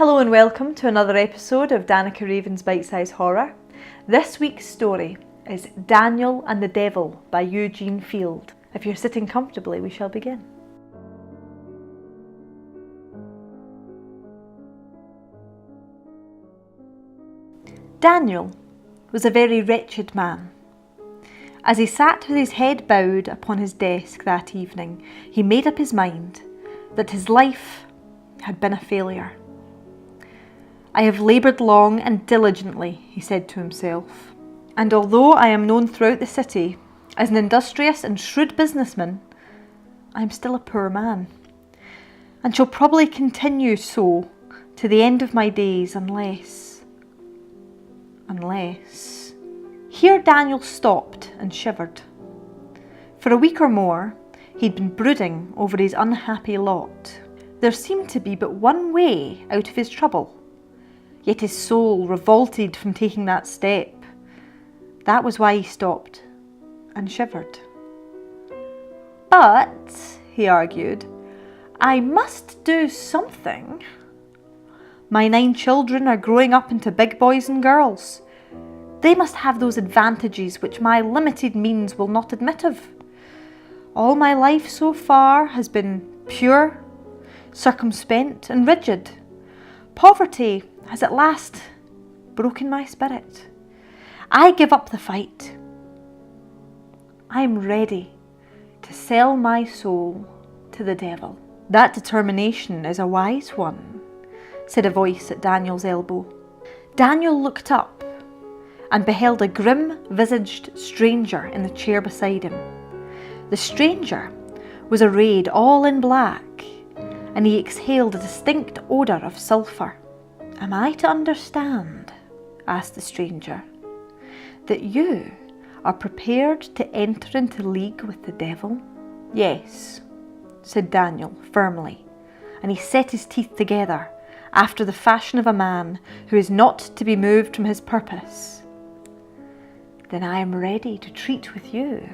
Hello and welcome to another episode of Danica Raven's BiteSize Horror. This week's story is Daniel and the Devil by Eugene Field. If you're sitting comfortably, we shall begin. Daniel was a very wretched man. As he sat with his head bowed upon his desk that evening, he made up his mind that his life had been a failure. "I have laboured long and diligently," he said to himself, "and although I am known throughout the city as an industrious and shrewd businessman, I am still a poor man, and shall probably continue so to the end of my days unless... Here Daniel stopped and shivered. For a week or more, he'd been brooding over his unhappy lot. There seemed to be but one way out of his trouble. Yet his soul revolted from taking that step. That was why he stopped and shivered. "But," he argued, "I must do something. My 9 children are growing up into big boys and girls. They must have those advantages which my limited means will not admit of. All my life so far has been pure, circumspect and rigid. Poverty has at last broken my spirit. I give up the fight. I am ready to sell my soul to the devil." "That determination is a wise one," said a voice at Daniel's elbow. Daniel looked up and beheld a grim-visaged stranger in the chair beside him. The stranger was arrayed all in black, and he exhaled a distinct odour of sulphur. "Am I to understand," asked the stranger, "that you are prepared to enter into league with the devil?" "Yes," said Daniel firmly, and he set his teeth together after the fashion of a man who is not to be moved from his purpose. "Then I am ready to treat with you,"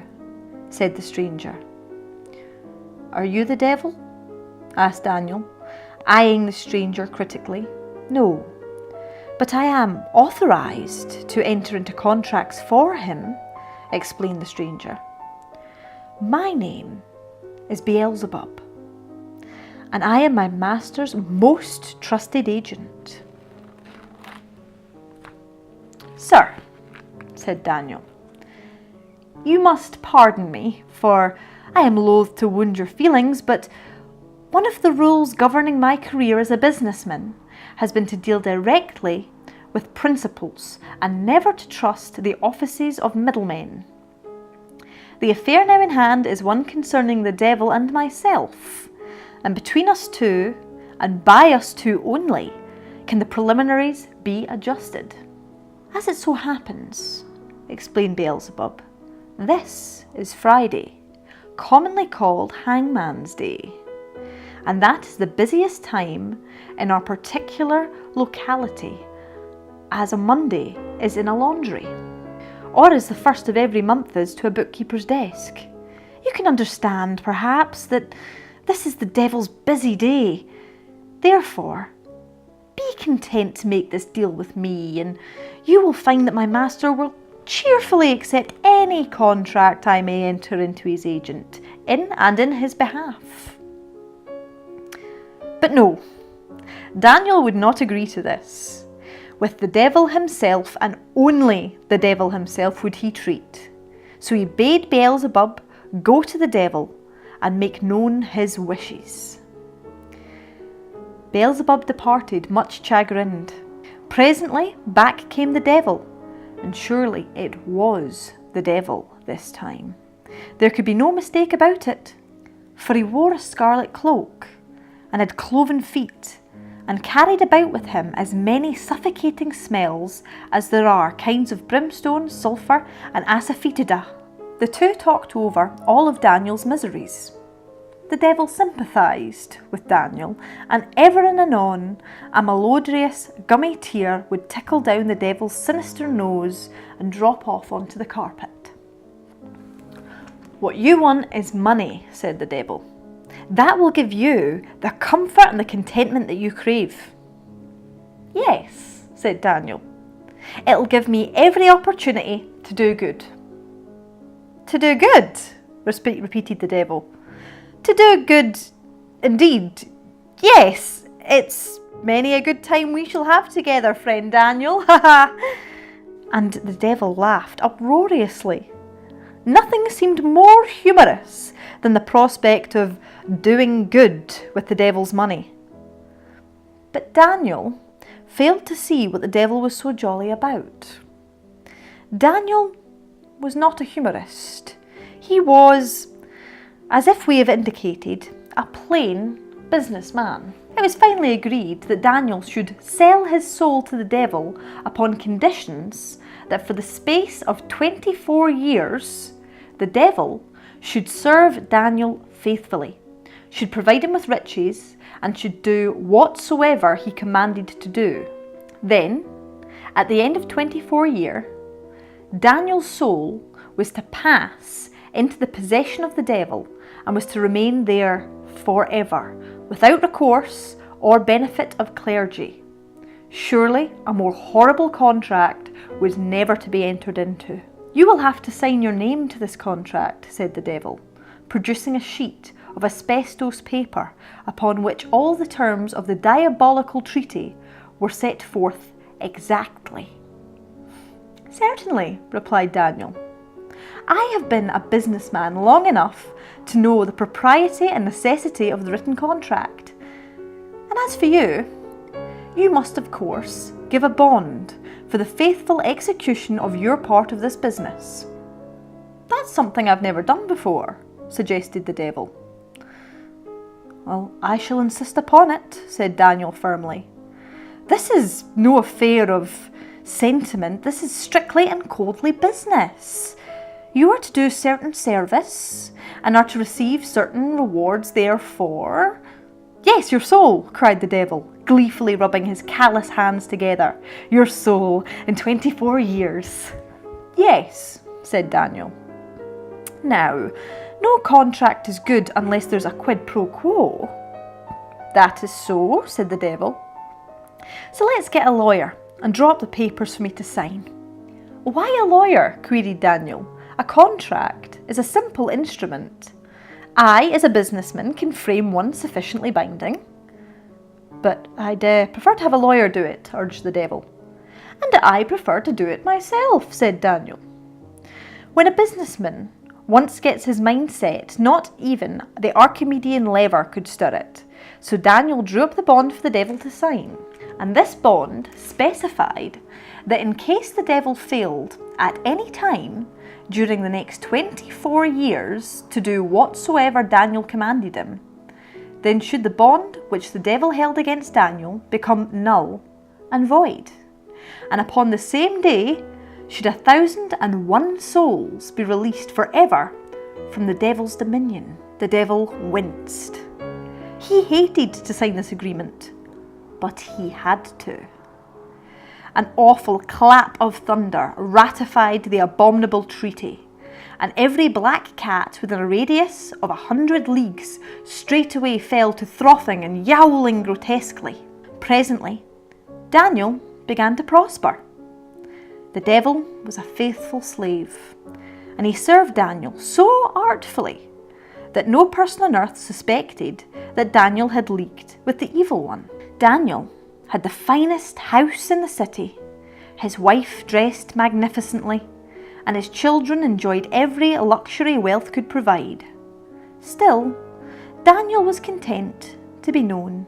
said the stranger. "Are you the devil?" asked Daniel, eyeing the stranger critically. "No, but I am authorised to enter into contracts for him," explained the stranger. "My name is Beelzebub, and I am my master's most trusted agent." "Sir," said Daniel, "you must pardon me, for I am loath to wound your feelings, but one of the rules governing my career as a businessman has been to deal directly with principals and never to trust the offices of middlemen. The affair now in hand is one concerning the devil and myself, and between us two, and by us two only, can the preliminaries be adjusted. As it so happens," explained Beelzebub, "this is Friday, commonly called Hangman's Day, and that is the busiest time in our particular locality, as a Monday is in a laundry, or as the first of every month is to a bookkeeper's desk. You can understand, perhaps, that this is the devil's busy day. Therefore, be content to make this deal with me, and you will find that my master will cheerfully accept any contract I may enter into his agent, in his behalf." But no, Daniel would not agree to this. With the devil himself, and only the devil himself, would he treat. So he bade Beelzebub go to the devil and make known his wishes. Beelzebub departed, much chagrined. Presently back came the devil, and surely it was the devil this time. There could be no mistake about it, for he wore a scarlet cloak and had cloven feet, and carried about with him as many suffocating smells as there are kinds of brimstone, sulphur, and asafoetida. The two talked over all of Daniel's miseries. The devil sympathised with Daniel, and ever and anon a melodious gummy tear would tickle down the devil's sinister nose and drop off onto the carpet. "What you want is money," said the devil. "That will give you the comfort and the contentment that you crave." Yes, said Daniel. It'll give me every opportunity to do good. To do good, repeated the devil. To do good, indeed. Yes, it's many a good time we shall have together, friend Daniel. Ha ha! And the devil laughed uproariously. Nothing seemed more humorous than the prospect of doing good with the devil's money. But Daniel failed to see what the devil was so jolly about. Daniel was not a humorist. He was, as if we have indicated, a plain businessman. It was finally agreed that Daniel should sell his soul to the devil upon conditions that for the space of 24 years, the devil should serve Daniel faithfully, should provide him with riches, and should do whatsoever he commanded to do. Then, at the end of 24 years, Daniel's soul was to pass into the possession of the devil and was to remain there forever, without recourse or benefit of clergy. Surely a more horrible contract was never to be entered into. You will have to sign your name to this contract, said the devil, producing a sheet of asbestos paper upon which all the terms of the diabolical treaty were set forth exactly. Certainly, replied Daniel. I have been a businessman long enough to know the propriety and necessity of the written contract. And as for you, you must of course give a bond for the faithful execution of your part of this business. That's something I've never done before, suggested the devil. Well, I shall insist upon it, said Daniel firmly. This is no affair of sentiment, this is strictly and coldly business. You are to do certain service, and are to receive certain rewards therefore. Yes, your soul, cried the devil, gleefully rubbing his callous hands together. Your soul in 24 years. Yes, said Daniel. Now, no contract is good unless there's a quid pro quo. That is so, said the devil. So let's get a lawyer and draw up the papers for me to sign. Why a lawyer? Queried Daniel. A contract is a simple instrument. I, as a businessman, can frame one sufficiently binding. But I'd prefer to have a lawyer do it, urged the devil. And I prefer to do it myself, said Daniel. When a businessman once gets his mind set, not even the Archimedean lever could stir it. So Daniel drew up the bond for the devil to sign. And this bond specified that in case the devil failed at any time during the next 24 years to do whatsoever Daniel commanded him, then should the bond which the devil held against Daniel become null and void. And upon the same day should 1,001 souls be released forever from the devil's dominion. The devil winced. He hated to sign this agreement, but he had to. An awful clap of thunder ratified the abominable treaty, and every black cat within a radius of 100 leagues straightway fell to frothing and yowling grotesquely. Presently, Daniel began to prosper. The devil was a faithful slave, and he served Daniel so artfully that no person on earth suspected that Daniel had leagued with the evil one. Daniel had the finest house in the city, his wife dressed magnificently, and his children enjoyed every luxury wealth could provide. Still, Daniel was content to be known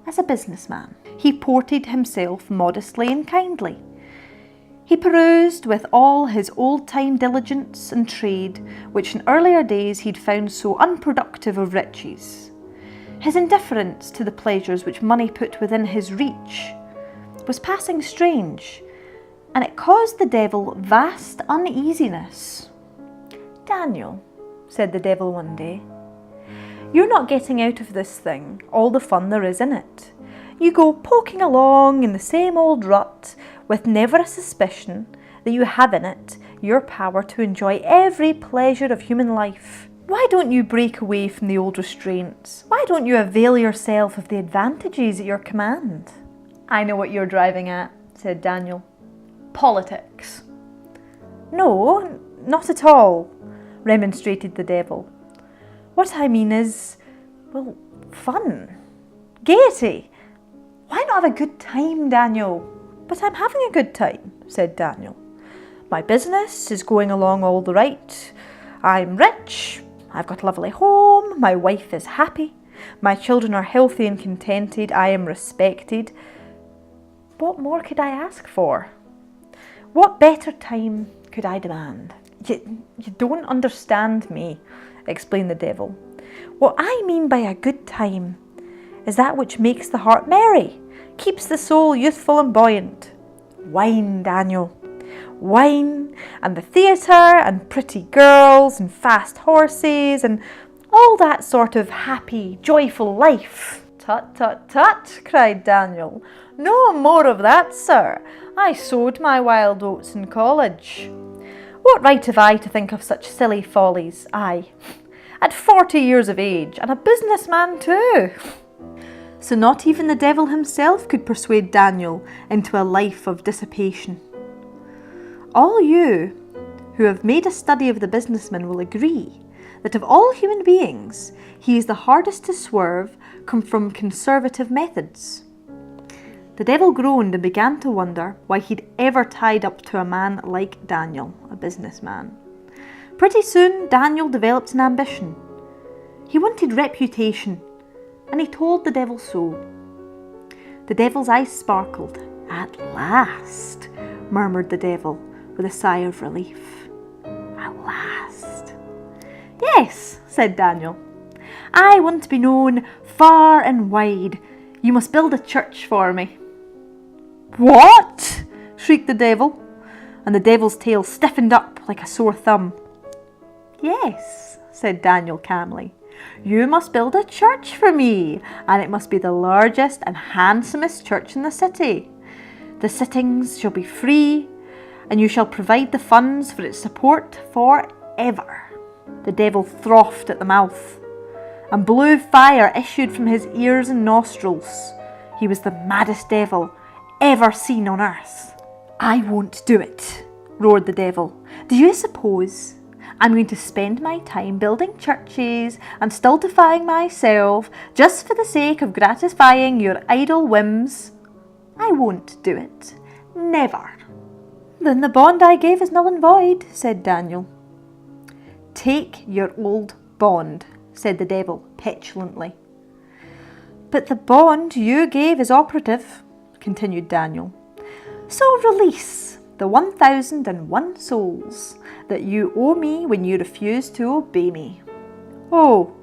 as a businessman. He ported himself modestly and kindly. He perused with all his old-time diligence and trade, which in earlier days he'd found so unproductive of riches. His indifference to the pleasures which money put within his reach was passing strange, and it caused the devil vast uneasiness. "Daniel," said the devil one day, "you're not getting out of this thing all the fun there is in it. You go poking along in the same old rut, with never a suspicion that you have in it your power to enjoy every pleasure of human life. Why don't you break away from the old restraints? Why don't you avail yourself of the advantages at your command?" I know what you're driving at, said Daniel. Politics. No, not at all, remonstrated the devil. What I mean is, well, fun. Gaiety. Why not have a good time, Daniel? But I'm having a good time, said Daniel. My business is going along all the right. I'm rich. I've got a lovely home. My wife is happy. My children are healthy and contented. I am respected. What more could I ask for? What better time could I demand? You don't understand me, explained the devil. What I mean by a good time is that which makes the heart merry, keeps the soul youthful and buoyant. Wine, Daniel. Wine and the theatre and pretty girls and fast horses and all that sort of happy, joyful life. Tut, tut, tut, cried Daniel. No more of that, sir. I sowed my wild oats in college. What right have I to think of such silly follies? I, at 40 years of age, and a businessman too. So not even the devil himself could persuade Daniel into a life of dissipation. All you who have made a study of the businessman will agree that of all human beings, he is the hardest to swerve from conservative methods. The devil groaned and began to wonder why he'd ever tied up to a man like Daniel, a businessman. Pretty soon, Daniel developed an ambition. He wanted reputation, and he told the devil so. The devil's eyes sparkled. At last, murmured the devil with a sigh of relief. At last. Yes, said Daniel. I want to be known far and wide. You must build a church for me. What? Shrieked the devil, and the devil's tail stiffened up like a sore thumb. Yes, said Daniel calmly. You must build a church for me, and it must be the largest and handsomest church in the city. The sittings shall be free, and you shall provide the funds for its support forever. The devil frothed at the mouth, and blue fire issued from his ears and nostrils. He was the maddest devil ever seen on earth. I won't do it, roared the devil. Do you suppose I'm going to spend my time building churches and stultifying myself just for the sake of gratifying your idle whims? I won't do it. Never. Then the bond I gave is null and void, said Daniel. Take your old bond, said the devil petulantly. But the bond you gave is operative, continued Daniel. So release the 1,001 souls that you owe me when you refuse to obey me. Oh,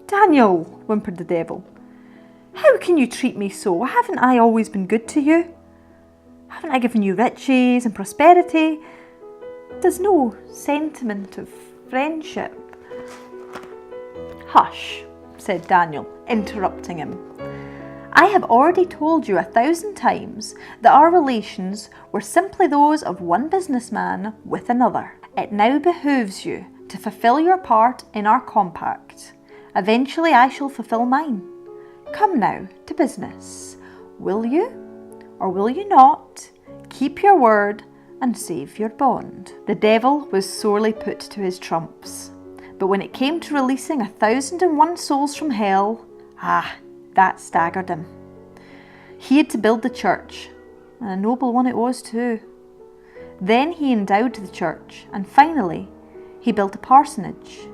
Daniel, whimpered the devil. How can you treat me so? Haven't I always been good to you? Haven't I given you riches and prosperity? There's no sentiment of friendship. Hush, said Daniel, interrupting him. I have already told you 1,000 times that our relations were simply those of one businessman with another. It now behooves you to fulfill your part in our compact. Eventually I shall fulfill mine. Come now to business. Will you, or will you not, keep your word and save your bond? The devil was sorely put to his trumps. But when it came to releasing 1,001 souls from hell, that staggered him. He had to build the church, and a noble one it was too. Then he endowed the church, and finally he built a parsonage.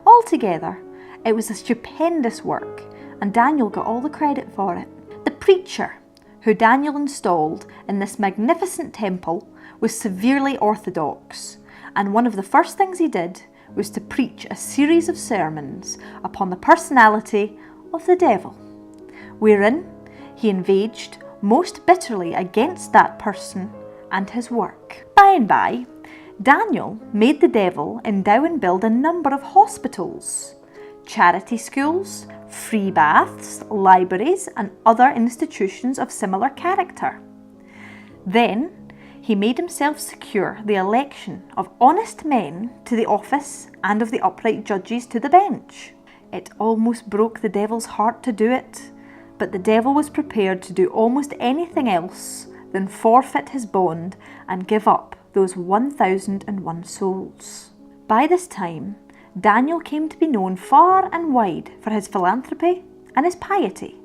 Altogether, it was a stupendous work, and Daniel got all the credit for it. The preacher who Daniel installed in this magnificent temple was severely orthodox, and one of the first things he did was to preach a series of sermons upon the personality of the devil, wherein he inveighed most bitterly against that person and his work. By and by, Daniel made the devil endow and build a number of hospitals, charity schools, free baths, libraries, and other institutions of similar character. Then he made himself secure the election of honest men to the office and of the upright judges to the bench. It almost broke the devil's heart to do it, But the devil was prepared to do almost anything else than forfeit his bond and give up those 1,001 souls. By this time, Daniel came to be known far and wide for his philanthropy and his piety.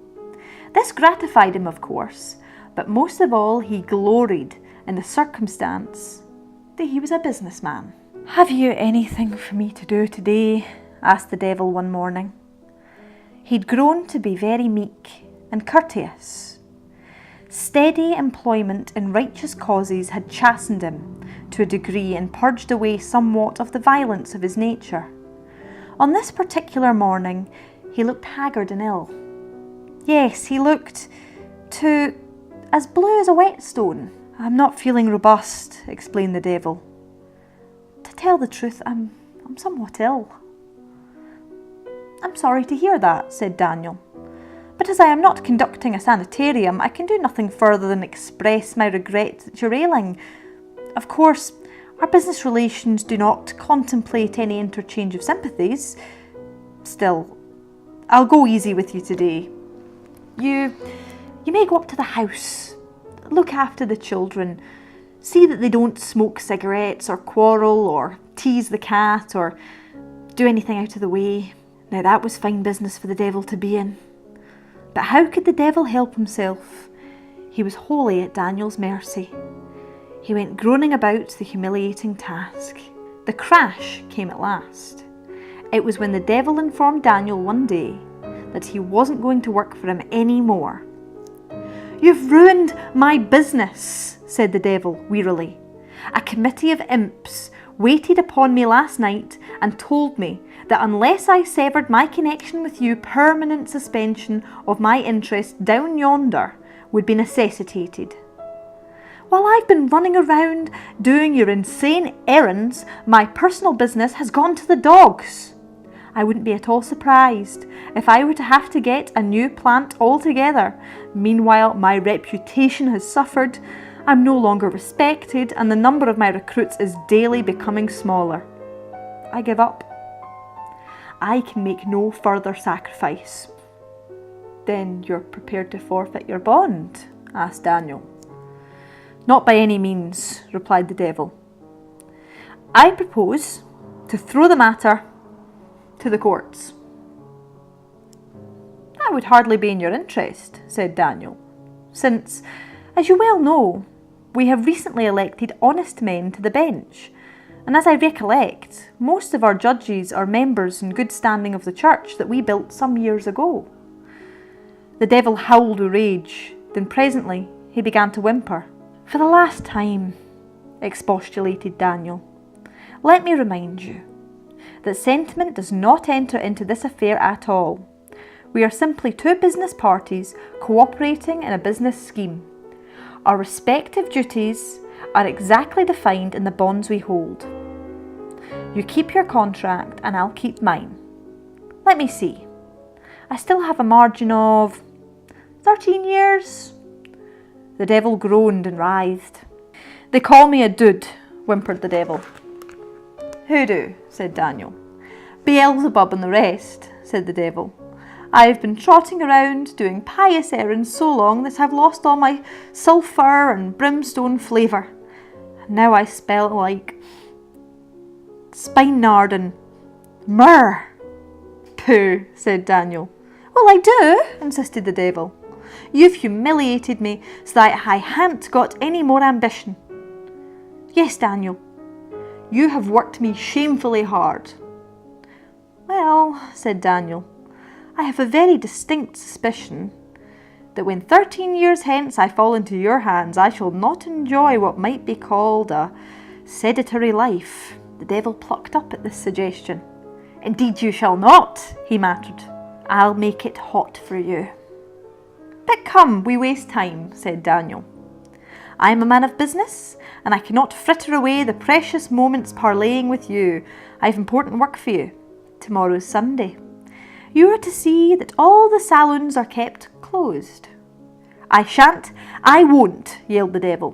This gratified him, of course, but most of all he gloried in the circumstance that he was a businessman. "Have you anything for me to do today?" asked the devil one morning. He'd grown to be very meek and courteous. Steady employment in righteous causes had chastened him to a degree and purged away somewhat of the violence of his nature. On this particular morning, he looked haggard and ill. Yes, he looked as blue as a whetstone. "I'm not feeling robust," explained the devil. "To tell the truth, I'm somewhat ill." "I'm sorry to hear that," said Daniel. "But as I am not conducting a sanitarium, I can do nothing further than express my regret that you're ailing. Of course, our business relations do not contemplate any interchange of sympathies. Still, I'll go easy with you today. You may go up to the house, look after the children, see that they don't smoke cigarettes or quarrel or tease the cat or do anything out of the way." Now that was fine business for the devil to be in. But how could the devil help himself? He was wholly at Daniel's mercy. He went groaning about the humiliating task. The crash came at last. It was when the devil informed Daniel one day that he wasn't going to work for him any more. "You've ruined my business," said the devil wearily. "A committee of imps waited upon me last night and told me that unless I severed my connection with you, permanent suspension of my interest down yonder would be necessitated. While I've been running around doing your insane errands, my personal business has gone to the dogs. I wouldn't be at all surprised if I were to have to get a new plant altogether. Meanwhile, my reputation has suffered. I'm no longer respected, and the number of my recruits is daily becoming smaller. I give up. I can make no further sacrifice." "Then you're prepared to forfeit your bond?" asked Daniel. "Not by any means," replied the devil. "I propose to throw the matter to the courts." "That would hardly be in your interest," said Daniel, "since, as you well know, we have recently elected honest men to the bench, and as I recollect, most of our judges are members in good standing of the church that we built some years ago." The devil howled with rage, then presently he began to whimper. "For the last time," expostulated Daniel, "let me remind you that sentiment does not enter into this affair at all. We are simply two business parties cooperating in a business scheme. Our respective duties are exactly defined in the bonds we hold. You keep your contract and I'll keep mine. Let me see. I still have a margin of 13 years. The devil groaned and writhed. "They call me a dude," whimpered the devil. "Who do?" said Daniel. "Beelzebub and the rest," said the devil. "I've been trotting around doing pious errands so long that I've lost all my sulphur and brimstone flavour. And now I spell like spikenard and myrrh." "Pooh," said Daniel. "Well, I do," insisted the devil. "You've humiliated me so that I haven't got any more ambition. Yes, Daniel, you have worked me shamefully hard." "Well," said Daniel, "I have a very distinct suspicion that when 13 years hence I fall into your hands, I shall not enjoy what might be called a sedentary life." The devil plucked up at this suggestion. "Indeed you shall not," he mattered. "I'll make it hot for you." "But come, we waste time," said Daniel. "I am a man of business, and I cannot fritter away the precious moments parleying with you. I have important work for you. Tomorrow's Sunday. You are to see that all the saloons are kept closed." "I shan't, I won't," yelled the devil.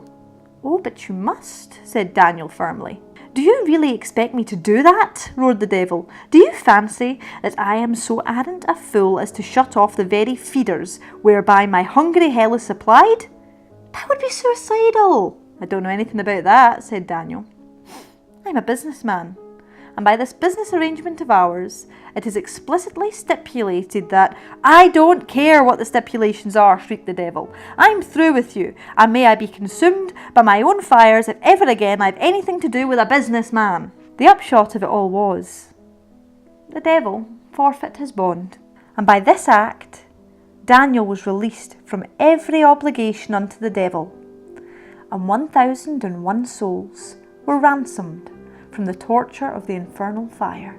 "Oh, but you must," said Daniel firmly. "Do you really expect me to do that?" roared the devil. "Do you fancy that I am so arrant a fool as to shut off the very feeders whereby my hungry hell is supplied? That would be suicidal." "I don't know anything about that," said Daniel. "I'm a businessman, and by this business arrangement of ours, it is explicitly stipulated that—" "I don't care what the stipulations are," shrieked the devil. "I'm through with you, and may I be consumed by my own fires if ever again I've anything to do with a businessman." The upshot of it all was, the devil forfeit his bond, and by this act, Daniel was released from every obligation unto the devil, and 1,001 souls were ransomed from the torture of the infernal fire.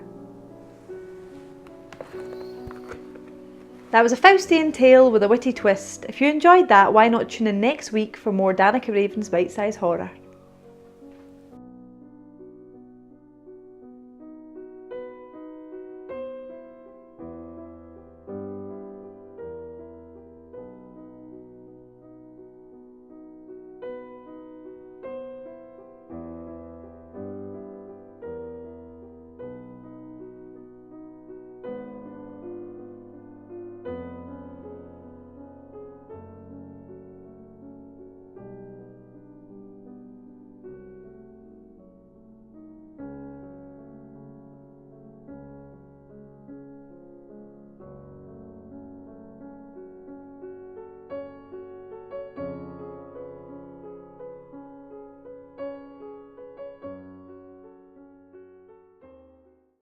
That was a Faustian tale with a witty twist. If you enjoyed that, why not tune in next week for more Danica Raven's Bite-Size Horror.